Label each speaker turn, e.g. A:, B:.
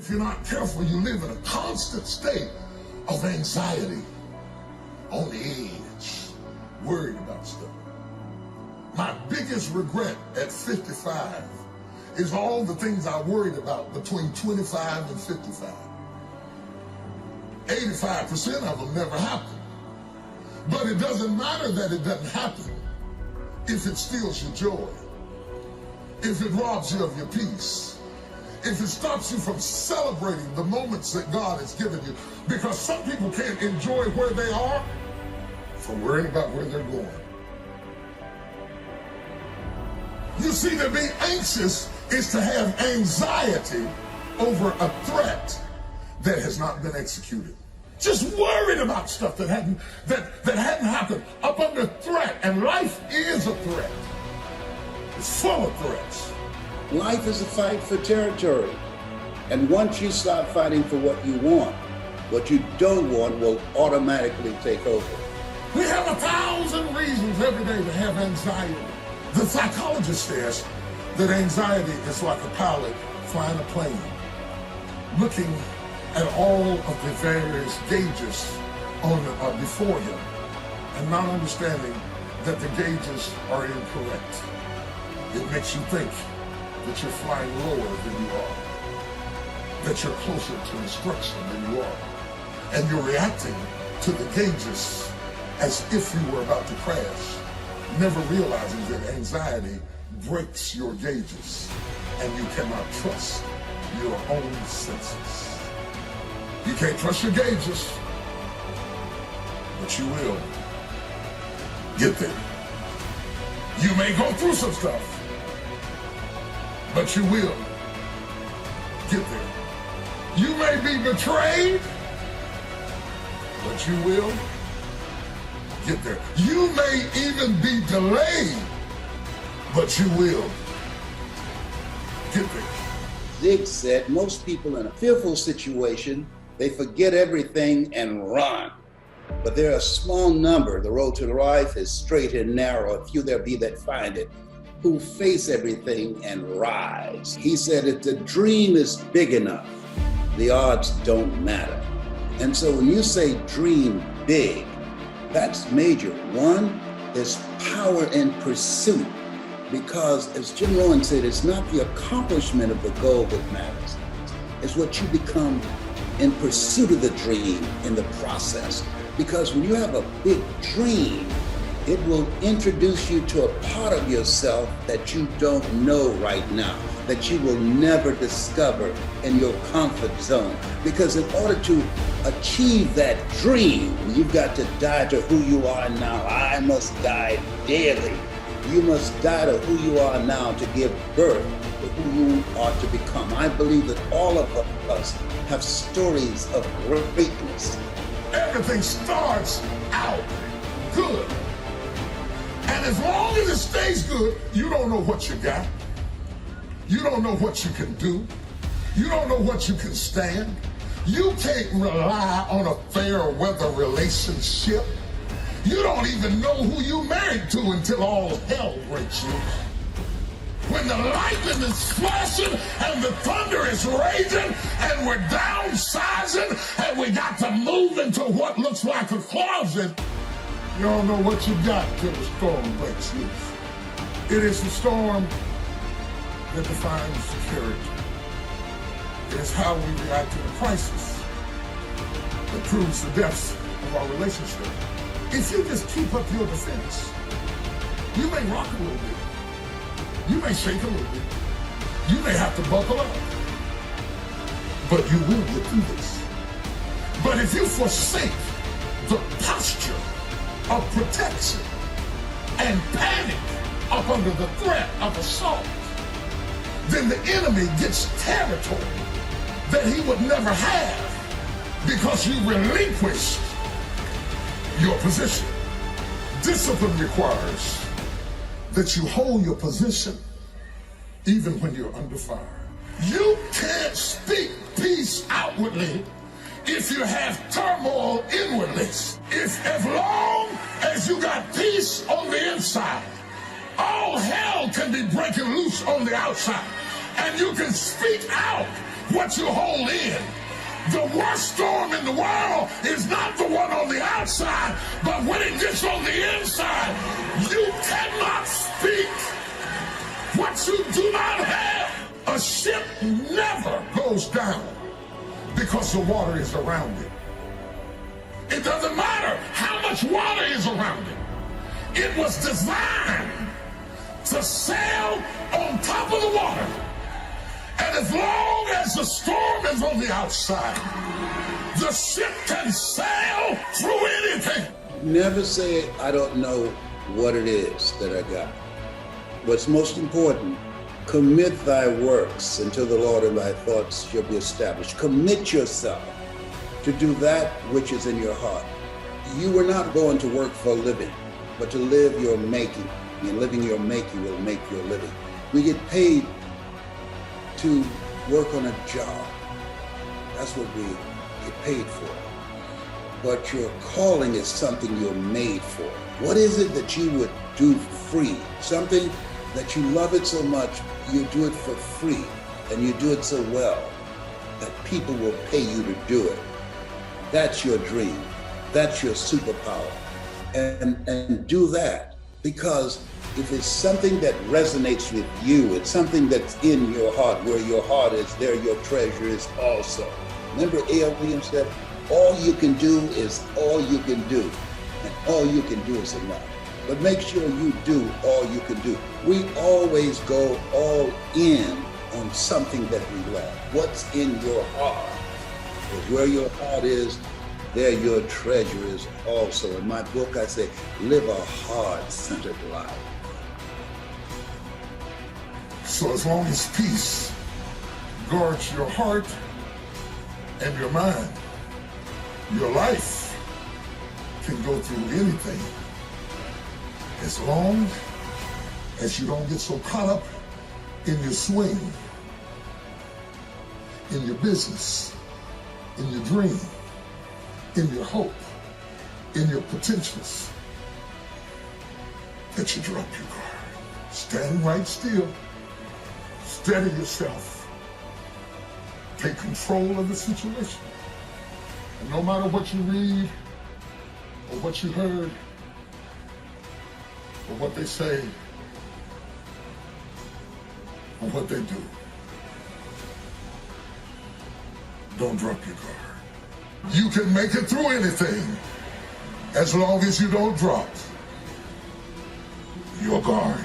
A: If you're not careful, you live in a constant state of anxiety, on the edge, worried about stuff. My biggest regret at 55 is all the things I worried about between 25 and 55. 85% of them never happen. But it doesn't matter that it doesn't happen if it steals your joy, if it robs you of your peace, if it stops you from celebrating the moments that God has given you. Because some people can't enjoy where they are for worrying about where they're going. You see, to be anxious is to have anxiety over a threat that has not been executed. Just worried about stuff that hadn't happened, up under threat. And life is a threat. It's full of threats.
B: Life is a fight for territory. And once you start fighting for what you don't want will automatically take over.
A: We have 1,000 reasons every day to have anxiety. The psychologist says that anxiety is like a pilot flying a plane, looking at all of the various gauges before him and not understanding that the gauges are incorrect. It makes you think that you're flying lower than you are, that you're closer to destruction than you are, and you're reacting to the gauges as if you were about to crash, never realizing that anxiety breaks your gauges and you cannot trust your own senses. You can't trust your gauges, but you will get there. You may go through some stuff, but you will get there. You may be betrayed, but you will get there. You may even be delayed, but you will get there.
B: Jakes said most people in a fearful situation, they forget everything and run. But there are a small number, the road to life is straight and narrow, few there be that find it, who face everything and rise. He said if the dream is big enough, the odds don't matter. And so when you say dream big, that's major. One, there's power in pursuit, because as Jim Rohn said, it's not the accomplishment of the goal that matters. It's what you become in pursuit of the dream in the process. Because when you have a big dream, it will introduce you to a part of yourself that you don't know right now, that you will never discover in your comfort zone. Because in order to achieve that dream, you've got to die to who you are now. I must die daily. You must die to who you are now to give birth to who you are to become. I believe that all of us have stories of greatness.
A: Everything starts out good. And as long as it stays good, you don't know what you got. You don't know what you can do. You don't know what you can stand. You can't rely on a fair weather relationship. You don't even know who you married to until all hell breaks loose. When the lightning is flashing and the thunder is raging and we're downsizing and we got to move into what looks like a closet, you don't know what you got till the storm breaks loose. It is the storm that defines character. It is how we react to the crisis that proves the depths of our relationship. If you just keep up your defense, you may rock a little bit. You may shake a little bit. You may have to buckle up. But you will get through this. But if you forsake the posture of protection and panic up under the threat of assault, then the enemy gets territory that he would never have because you relinquished your position. Discipline requires that you hold your position even when you're under fire. You can't speak peace outwardly if you have turmoil inwardly. If as long as you got peace on the inside, all hell can be breaking loose on the outside. And you can speak out what you hold in. The worst storm in the world is not the one on the outside, but when it gets on the inside, you cannot speak what you do not have. A ship never goes down because the water is around it. It doesn't matter how much water is around it. It was designed to sail on top of the water. And as long as the storm is on the outside, the ship can sail through anything.
B: Never say, I don't know what it is that I got. What's most important, commit thy works unto the Lord, and thy thoughts shall be established. Commit yourself to do that which is in your heart. You were not going to work for a living, but to live your making. And living your making will make your living. We get paid to work on a job. That's what we get paid for. But your calling is something you're made for. What is it that you would do free? Something that you love it so much, you do it for free, and you do it so well that people will pay you to do it. That's your dream. That's your superpower. And do that, because if it's something that resonates with you, it's something that's in your heart. Where your heart is, there your treasure is also. Remember A.L. Williams said, all you can do is all you can do, and all you can do is enough. But make sure you do all you can do. We always go all in on something that we love. What's in your heart? Because where your heart is, there your treasure is also. In my book, I say, live a heart-centered life.
A: So as long as peace guards your heart and your mind, your life can go through anything. As long as you don't get so caught up in your swing, in your business, in your dream, in your hope, in your potentials, that you drop your guard. Stand right still. Steady yourself. Take control of the situation. And no matter what you read, or what you heard, or what they say, or what they do, don't drop your guard. You can make it through anything as long as you don't drop your guard.